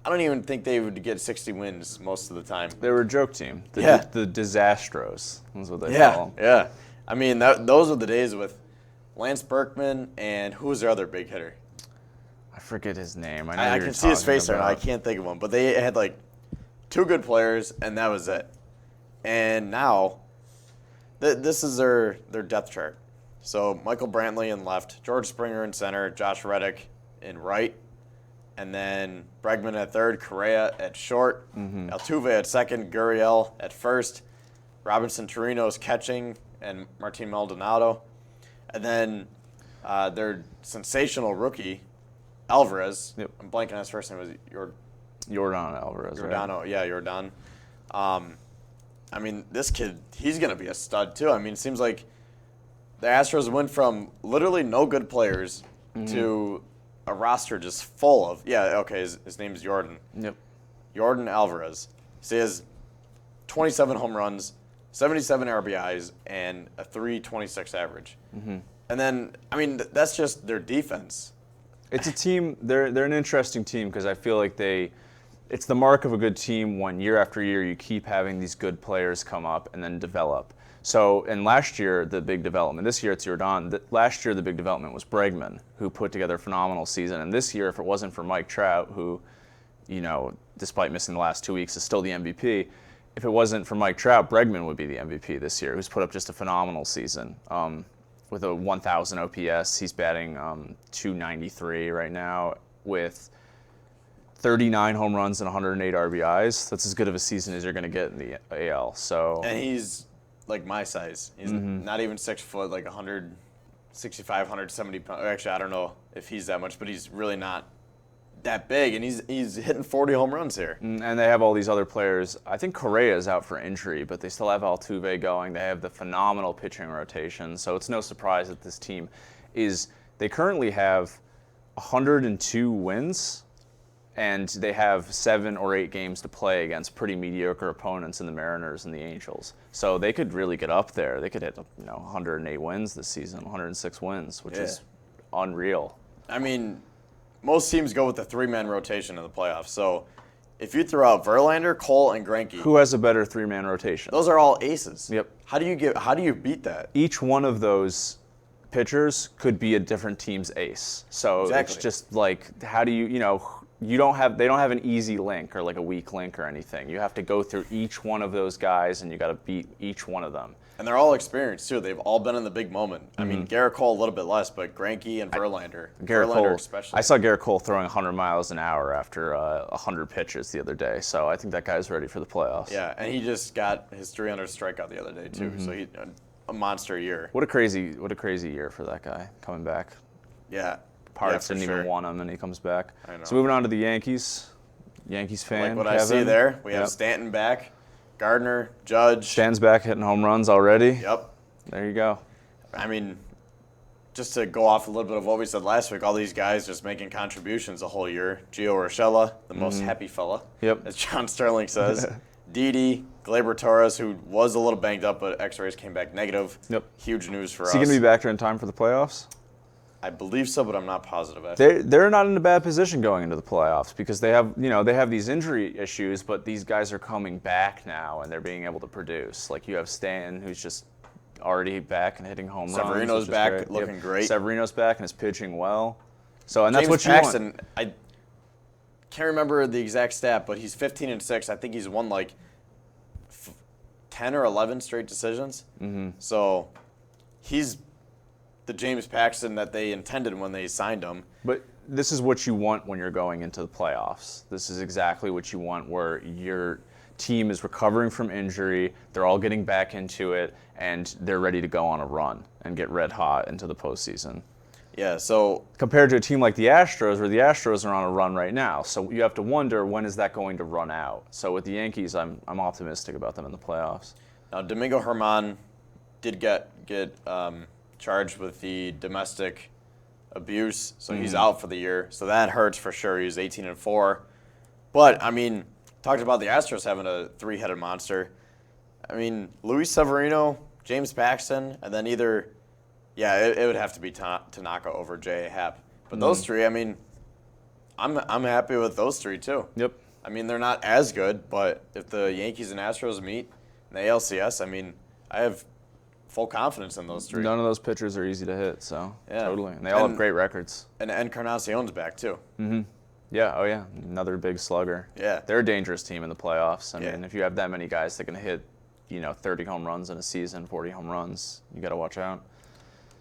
I don't even think they would get 60 wins most of the time. They were a joke team. The Disastros is what they call them. Yeah. I mean, those were the days with Lance Berkman and who was their other big hitter? I forget his name. I know I you're can see his talking face right now. I about. can't think of him. But they had like 2 good players, and that was it. And now, this is their depth chart. So Michael Brantley in left, George Springer in center, Josh Reddick in right, and then Bregman at third, Correa at short, Altuve at second, Gurriel at first, Robinson Chirinos catching, and Martin Maldonado. And then their sensational rookie, Alvarez. Yep. I'm blanking on his first name. Was Yordan Alvarez. Giordano, yeah, Yordan. I mean, this kid, he's going to be a stud, too. I mean, it seems like the Astros went from literally no good players to a roster just full of, his name's Yordan. Yep. Yordan Alvarez. So he has 27 home runs, 77 RBIs, and a .326 average. And then, I mean, that's just their defense. It's a team. They're an interesting team because I feel like it's the mark of a good team when year after year you keep having these good players come up and then develop. So, and last year the big development. This year it's Yordan. Last year the big development was Bregman, who put together a phenomenal season. And this year, if it wasn't for Mike Trout, who, despite missing the last 2 weeks, is still the MVP. If it wasn't for Mike Trout, Bregman would be the MVP this year, who's put up just a phenomenal season. With a 1,000 OPS, he's batting .293 right now with 39 home runs and 108 RBIs. That's as good of a season as you're going to get in the AL. So, and he's like my size. He's not even 6 foot, like 165, 170 pounds. Actually, I don't know if he's that much, but he's really not that big, and he's hitting 40 home runs here. And they have all these other players. I think Correa is out for injury, but they still have Altuve going. They have the phenomenal pitching rotation, so it's no surprise that this team they currently have 102 wins, and they have 7 or 8 games to play against pretty mediocre opponents in the Mariners and the Angels. So they could really get up there. They could hit 108 wins this season, 106 wins, which is unreal. I mean, most teams go with the 3-man rotation in the playoffs. So if you throw out Verlander, Cole, and Greinke, Who has a better 3-man rotation? those are all aces. Yep. How do you beat that? Each one of those pitchers could be a different team's ace. So Exactly. it's just like, how do they don't have an easy link or like a weak link or anything. You have to go through each one of those guys and you got to beat each one of them. And they're all experienced, too. They've all been in the big moment. I mean, Garrett Cole a little bit less, but Greinke and Verlander. Garrett Verlander Cole, especially. I saw Garrett Cole throwing 100 miles an hour after 100 pitches the other day. So I think that guy's ready for the playoffs. Yeah, and he just got his 300th strikeout the other day, too. So he a monster year. What a crazy year for that guy coming back. Yeah. Pirates for didn't sure. even want him, and he comes back. I know. So moving on to the Yankees. Yankees fan, Like what Kevin. I see there, we have Yep. Stanton back, Gardner, Judge. Stan's back hitting home runs already. Yep. There you go. I mean, just to go off a little bit of what we said last week, all these guys just making contributions the whole year. Gio Urshela, the most happy fella, Yep. as John Sterling says. Didi, Gleyber Torres, who was a little banged up, but X-rays came back negative. Yep. Huge news for Is us. he going to be back there in time for the playoffs? I believe so, but I'm not positive. Actually. They're not in a bad position going into the playoffs because they have these injury issues, but these guys are coming back now and they're being able to produce. Like you have Stanton, who's just already back and hitting home runs. Severino's which is back, great. looking Yep. great. Severino's back and is pitching well. So and that's James what you Paxton, want. I can't remember the exact stat, but he's 15-6. I think he's won like 10 or 11 straight decisions. So he's the James Paxton that they intended when they signed him. But this is what you want when you're going into the playoffs. This is exactly what you want, where your team is recovering from injury, they're all getting back into it, and they're ready to go on a run and get red hot into the postseason. Yeah, so compared to a team like the Astros, where the Astros are on a run right now. So you have to wonder, when is that going to run out? So with the Yankees, I'm optimistic about them in the playoffs. Now Domingo Germán did get charged with the domestic abuse, so he's out for the year. So that hurts for sure. He's 18-4. But I mean, talked about the Astros having a 3-headed monster. I mean, Luis Severino, James Paxton, and then either, it would have to be Tanaka over J.A. Happ. But those three, I mean, I'm happy with those three too. Yep. I mean, they're not as good, but if the Yankees and Astros meet in the ALCS, I mean, I have full confidence in those three. None of those pitchers are easy to hit, so Yeah. totally. And they all have great records. And Encarnacion's back too. Mm-hmm. Yeah, oh yeah, another big slugger. Yeah. They're a dangerous team in the playoffs. I Yeah. mean, if you have that many guys that can hit, 30 home runs in a season, 40 home runs, you got to watch out.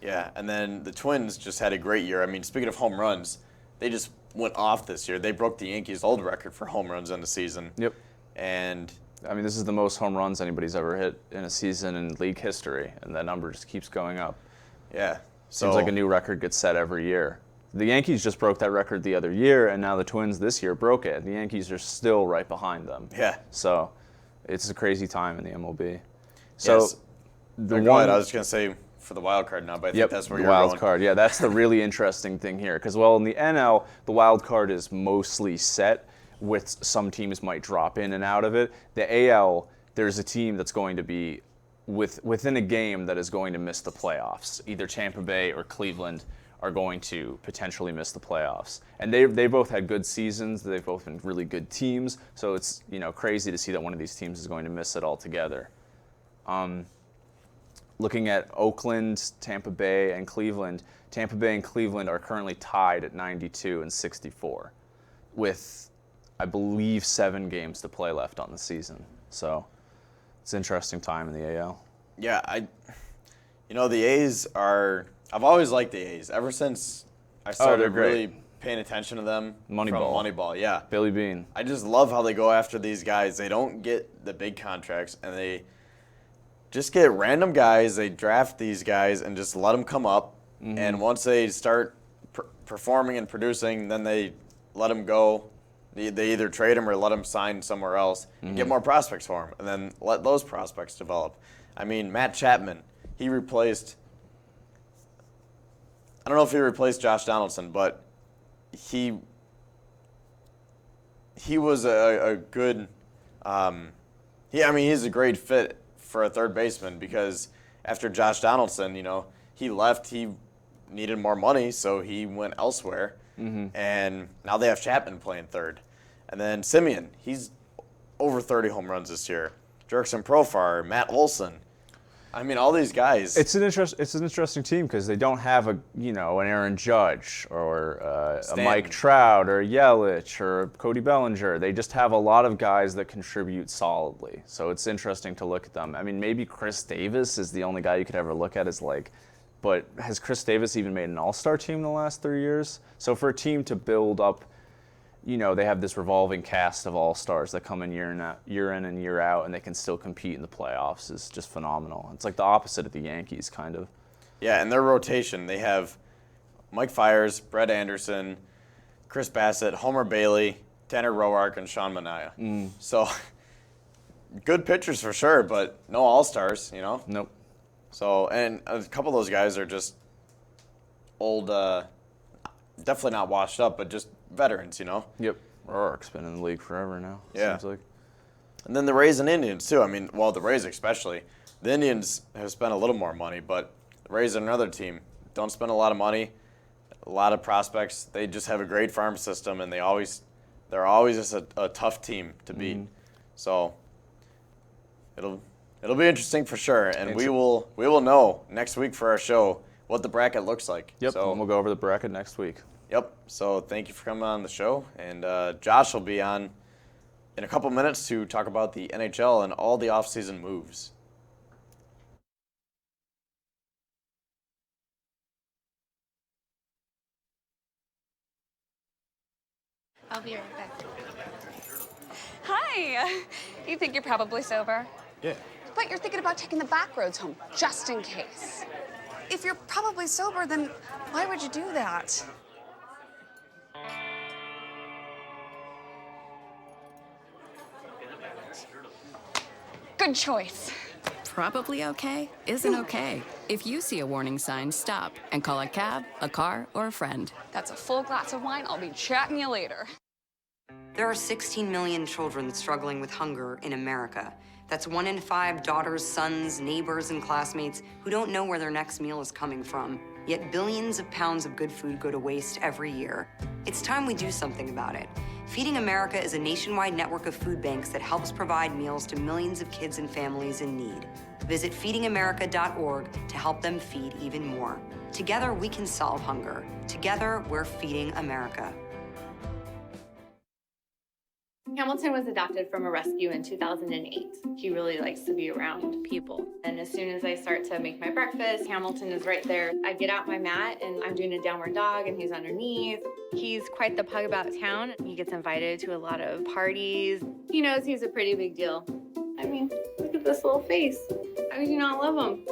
Yeah, and then the Twins just had a great year. I mean, speaking of home runs, they just went off this year. They broke the Yankees' old record for home runs in the season. Yep. And I mean, this is the most home runs anybody's ever hit in a season in league history, and that number just keeps going up. yeah, Seems like a new record gets set every year. The Yankees just broke that record the other year, and now the Twins this year broke it. The Yankees are still right behind them. Yeah. So it's a crazy time in the MLB. So yes. the Go one ahead. I was just gonna say for the wild card now, but I think that's where the you're wild going. card. Yeah, that's the really interesting thing here. Because, well, in the NL, the wild card is mostly set, with some teams might drop in and out of it. The AL, there's a team that's going to be within a game that is going to miss the playoffs. Either Tampa Bay or Cleveland are going to potentially miss the playoffs. And they both had good seasons. They've both been really good teams. So it's crazy to see that one of these teams is going to miss it altogether. Looking at Oakland, Tampa Bay, and Cleveland, Tampa Bay and Cleveland are currently tied at 92 and 64 with, I believe, 7 games to play left on the season. So it's an interesting time in the AL. Yeah, the A's are. I've always liked the A's ever since I started really paying attention to them. Moneyball, yeah. Billy Bean. I just love how they go after these guys. They don't get the big contracts, and they just get random guys. They draft these guys and just let them come up. Mm-hmm. And once they start performing and producing, then they let them go. They either trade them or let them sign somewhere else and get more prospects for them, and then let those prospects develop. I mean, Matt Chapman, he replaced. I don't know if he replaced Josh Donaldson, but he was a good. He's a great fit for a third baseman because after Josh Donaldson, he left. He needed more money, so he went elsewhere. Mm-hmm. And now they have Chapman playing third. And then Simeon, he's over 30 home runs this year. Jurickson Profar, Matt Olson. I mean, all these guys. It's an interesting team because they don't have an Aaron Judge or a Mike Trout or a Yelich or a Cody Bellinger. They just have a lot of guys that contribute solidly. So it's interesting to look at them. I mean, maybe Chris Davis is the only guy you could ever look at as but has Chris Davis even made an all-star team in the last 3 years? So for a team to build up, they have this revolving cast of all-stars that come in year in and year out, and they can still compete in the playoffs is just phenomenal. It's like the opposite of the Yankees, kind of. Yeah, and their rotation, they have Mike Fiers, Brett Anderson, Chris Bassett, Homer Bailey, Tanner Roark, and Sean Manaea. So good pitchers for sure, but no all-stars, Nope. So, and a couple of those guys are just old, definitely not washed up, but just veterans, Yep. Roark's been in the league forever now, Yeah. seems like. And then the Rays and Indians, too. I mean, well, the Rays especially. The Indians have spent a little more money, but the Rays are another team. Don't spend a lot of money, a lot of prospects. They just have a great farm system, and they're always just a tough team to beat. So it'll be interesting for sure, and we will know next week for our show what the bracket looks like. Yep, So, and we'll go over the bracket next week. Yep. So thank you for coming on the show, and Josh will be on in a couple minutes to talk about the NHL and all the offseason moves. I'll be right back. Hi. You think you're probably sober? Yeah. But you're thinking about taking the back roads home, just in case. If you're probably sober, then why would you do that? Good choice. Probably okay isn't okay. If you see a warning sign, stop and call a cab, a car, or a friend. That's a full glass of wine. I'll be chatting you later. There are 16 million children struggling with hunger in America. That's 1 in 5 daughters, sons, neighbors, and classmates who don't know where their next meal is coming from. yet billions of pounds of good food go to waste every year. It's time we do something about it. Feeding America is a nationwide network of food banks that helps provide meals to millions of kids and families in need. Visit feedingamerica.org to help them feed even more. Together, we can solve hunger. Together, we're feeding America. Hamilton was adopted from a rescue in 2008. He really likes to be around people. And as soon as I start to make my breakfast, Hamilton is right there. I get out my mat and I'm doing a downward dog and he's underneath. He's quite the pug about town. He gets invited to a lot of parties. He knows he's a pretty big deal. I mean, look at this little face. How could you not love him?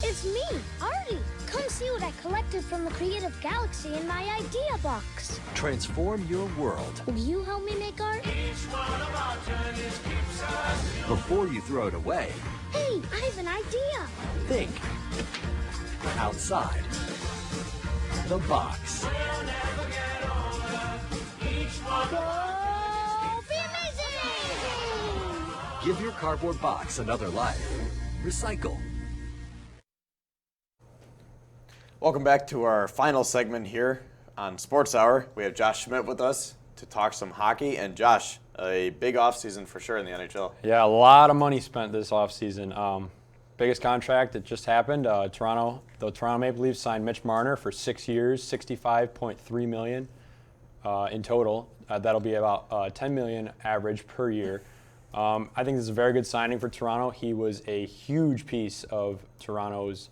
It's me, Artie. Come see what I collected from the Creative Galaxy in my idea box. Transform your world. Will you help me make art? Before you throw it away, Hey, I have an idea. think outside the box. Go be amazing! Give your cardboard box another life. Recycle. Welcome back to our final segment here on Sports Hour. We have Josh Schmidt with us to talk some hockey. And Josh, a big offseason for sure in the NHL. Yeah, a lot of money spent this offseason. Biggest contract that just happened, the Toronto Maple Leafs signed Mitch Marner for 6 years, $65.3 million in total. That'll be about $10 million average per year. I think this is a very good signing for Toronto. He was a huge piece of Toronto's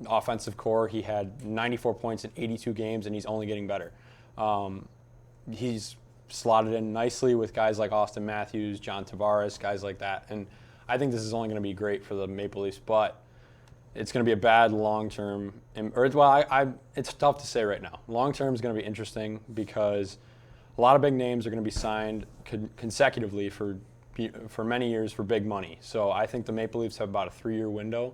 offensive core. He had 94 points in 82 games, and he's only getting better. He's slotted in nicely with guys like Austin Matthews, John Tavares, guys like that. And I think this is only going to be great for the Maple Leafs, but it's going to be a bad long-term. It's tough to say right now. Long-term is going to be interesting because a lot of big names are going to be signed consecutively for many years for big money. So I think the Maple Leafs have about a 3-year window,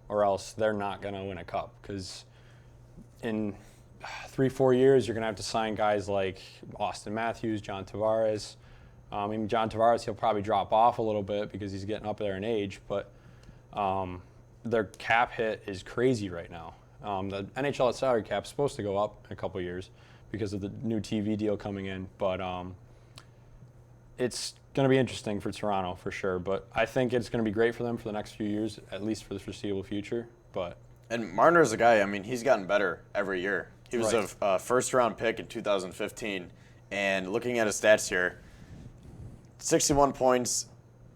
or else they're not going to win a cup, because in 3-4 years you're going to have to sign guys like Austin Matthews, John Tavares. John Tavares, he'll probably drop off a little bit because he's getting up there in age, but their cap hit is crazy right now. The NHL salary cap is supposed to go up in a couple years because of the new TV deal coming in, but it's going to be interesting for Toronto for sure. But I think it's going to be great for them for the next few years, at least for the foreseeable future. And Marner's a guy, he's gotten better every year. He was a first-round pick in 2015, and looking at his stats here, 61 points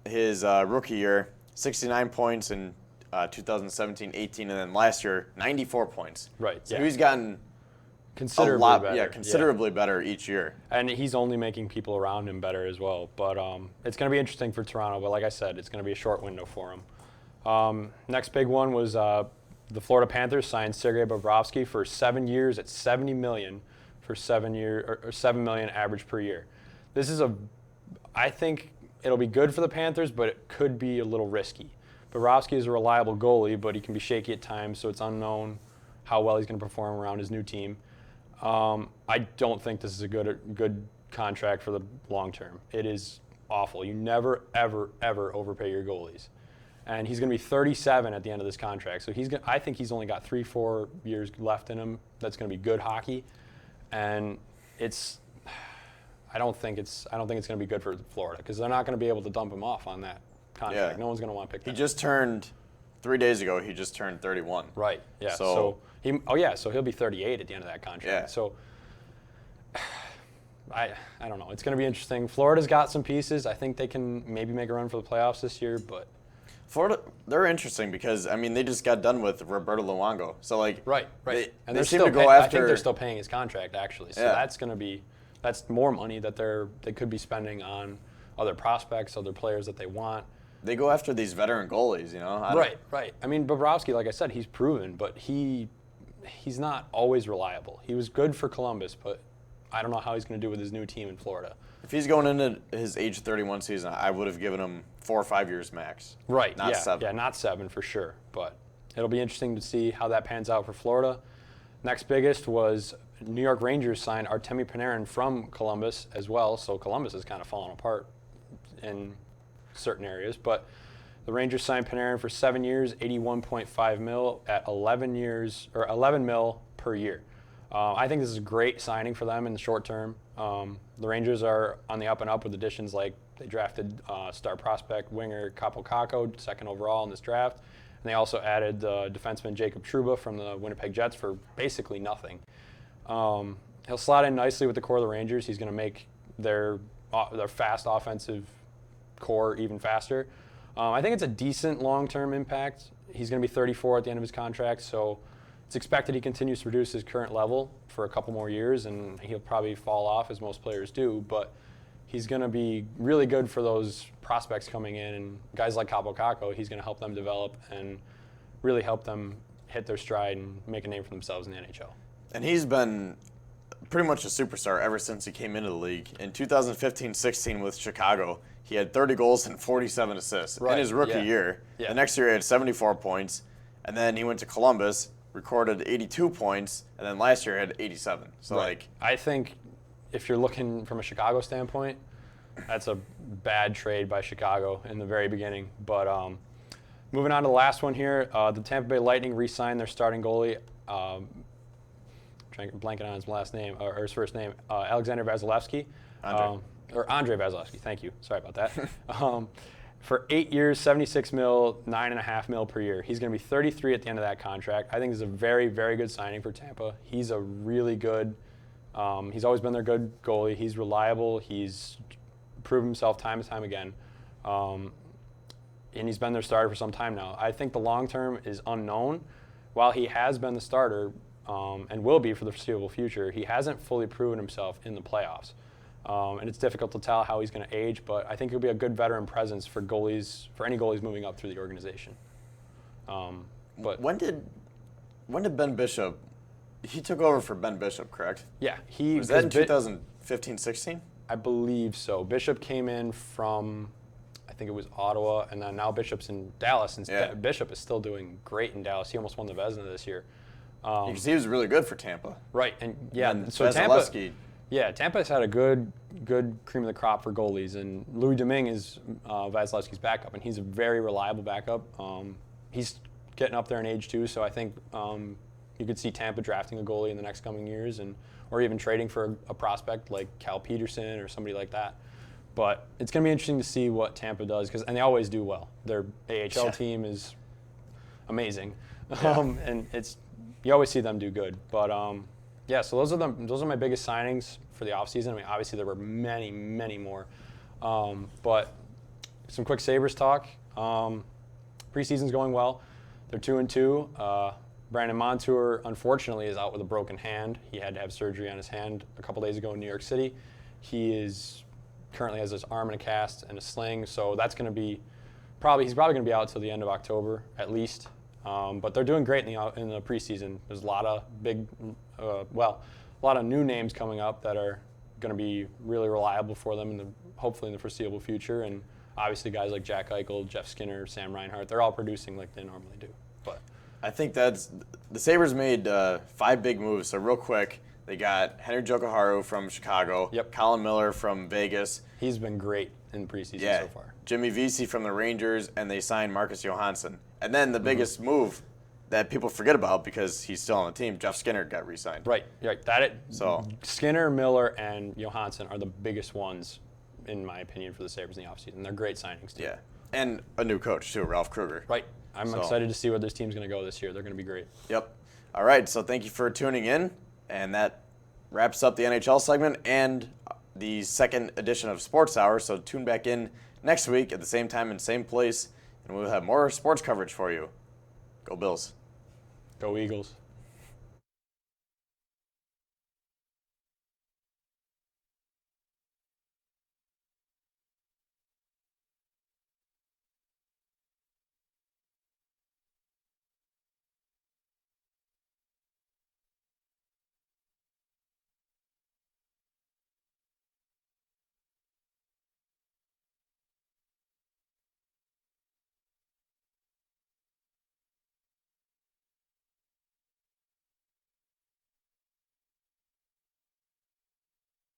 his rookie year, 69 points in 2017-18, and then last year, 94 points. Right. So he's gotten considerably better each year. And he's only making people around him better as well. But it's going to be interesting for Toronto. But like I said, it's going to be a short window for him. Next big one was the Florida Panthers signed Sergei Bobrovsky for 7 years at $70 million for 7 million average per year. I think it'll be good for the Panthers, but it could be a little risky. Bobrovsky is a reliable goalie, but he can be shaky at times, so it's unknown how well he's going to perform around his new team. I don't think this is a good contract for the long term. It is awful. You never, ever, ever overpay your goalies. And he's going to be 37 at the end of this contract, so I think he's only got 3-4 years left in him. That's going to be good hockey, and I don't think it's going to be good for Florida because they're not going to be able to dump him off on that contract. Yeah. No one's going to want to pick that. He just turned 3 days ago. He just turned 31. Right. Yeah. So he'll be 38 at the end of that contract. Yeah. So I don't know. It's going to be interesting. Florida's got some pieces. I think they can maybe make a run for the playoffs this year, but Florida, they're interesting because they just got done with Roberto Luongo. So right. And they seem still to go after. I think they're still paying his contract actually. So that's more money that they could be spending on other prospects, other players that they want. They go after these veteran goalies, Right. Bobrovsky, like I said, he's proven, but he's not always reliable. He was good for Columbus, but I don't know how he's going to do with his new team in Florida. If he's going into his age 31 season, I would have given him 4 or 5 years max. Right. Not 7. Yeah, not 7 for sure. But it'll be interesting to see how that pans out for Florida. Next biggest was New York Rangers signed Artemi Panarin from Columbus as well, so Columbus is kind of falling apart in certain areas. But the Rangers signed Panarin for 7 years, $81.5 million at 11 mil per year. I think this is a great signing for them in the short term. The Rangers are on the up and up with additions like they drafted star prospect winger Kaapo Kakko, second overall in this draft. And they also added defenseman Jacob Trouba from the Winnipeg Jets for basically nothing. He'll slot in nicely with the core of the Rangers. He's going to make their fast offensive core even faster. I think it's a decent long-term impact. He's going to be 34 at the end of his contract, so it's expected he continues to reduce his current level for a couple more years, and he'll probably fall off as most players do, but he's going to be really good for those prospects coming in, and guys like Kaapo Kakko, he's going to help them develop and really help them hit their stride and make a name for themselves in the NHL. And he's been pretty much a superstar ever since he came into the league. In 2015-16 with Chicago, he had 30 goals and 47 assists in his rookie year. Yeah. The next year he had 74 points, and then he went to Columbus, recorded 82 points, and then last year he had 87. So I think if you're looking from a Chicago standpoint, that's a bad trade by Chicago in the very beginning. But moving on to the last one here, the Tampa Bay Lightning re-signed their starting goalie, blanking on his last name, or his first name, Alexander Vasilevsky. Andre Vasilevsky, thank you. Sorry about that. For 8 years, $76 million, $9.5 million per year. He's going to be 33 at the end of that contract. I think this is a very, very good signing for Tampa. He's a really good, he's always been their good goalie. He's reliable. He's proven himself time and time again. And he's been their starter for some time now. I think the long term is unknown. While he has been the starter and will be for the foreseeable future, he hasn't fully proven himself in the playoffs. And it's difficult to tell how he's going to age, but I think he'll be a good veteran presence for goalies, for any goalies moving up through the organization. But when did Ben Bishop? He took over for Ben Bishop, correct? Yeah, was that in 2015-16? I believe so. Bishop came in from, I think it was Ottawa, and then now Bishop's in Dallas. And Bishop is still doing great in Dallas. He almost won the Vezina this year. Because he was really good for Tampa. Right, and And so Vasilevsky, Tampa's had a good cream of the crop for goalies, and Louis Domingue is Vasilevsky's backup, and he's a very reliable backup. He's getting up there in age too, so I think you could see Tampa drafting a goalie in the next coming years, or even trading for a prospect like Cal Peterson or somebody like that. But it's going to be interesting to see what Tampa does, and they always do well. Their AHL team is amazing, and you always see them do good. But so those are my biggest signings for the offseason. I mean, obviously there were many, many more. But some quick Sabres talk. Preseason's going well. They're 2-2. Brandon Montour, unfortunately, is out with a broken hand. He had to have surgery on his hand a couple days ago in New York City. He currently has his arm in a cast and a sling, so that's going to be he's probably going to be out till the end of October at least. But they're doing great in the preseason. There's a lot of a lot of new names coming up that are going to be really reliable for them hopefully in the foreseeable future. And obviously guys like Jack Eichel, Jeff Skinner, Sam Reinhart, they're all producing like they normally do. But I think the Sabres made 5 big moves. So real quick, they got Henry Jokiharju from Chicago, Colin Miller from Vegas. He's been great in preseason so far. Jimmy Vesey from the Rangers, and they signed Marcus Johansson. And then the biggest move that people forget about because he's still on the team, Jeff Skinner got re-signed. Right. So Skinner, Miller, and Johansson are the biggest ones, in my opinion, for the Sabres in the offseason. They're great signings, too. Yeah, and a new coach, too, Ralph Kruger. Right. I'm excited to see where this team's going to go this year. They're going to be great. Yep. All right, so thank you for tuning in, and that wraps up the NHL segment and the second edition of Sports Hour. So tune back in next week at the same time and same place, and we'll have more sports coverage for you. Go Bills. Go Eagles.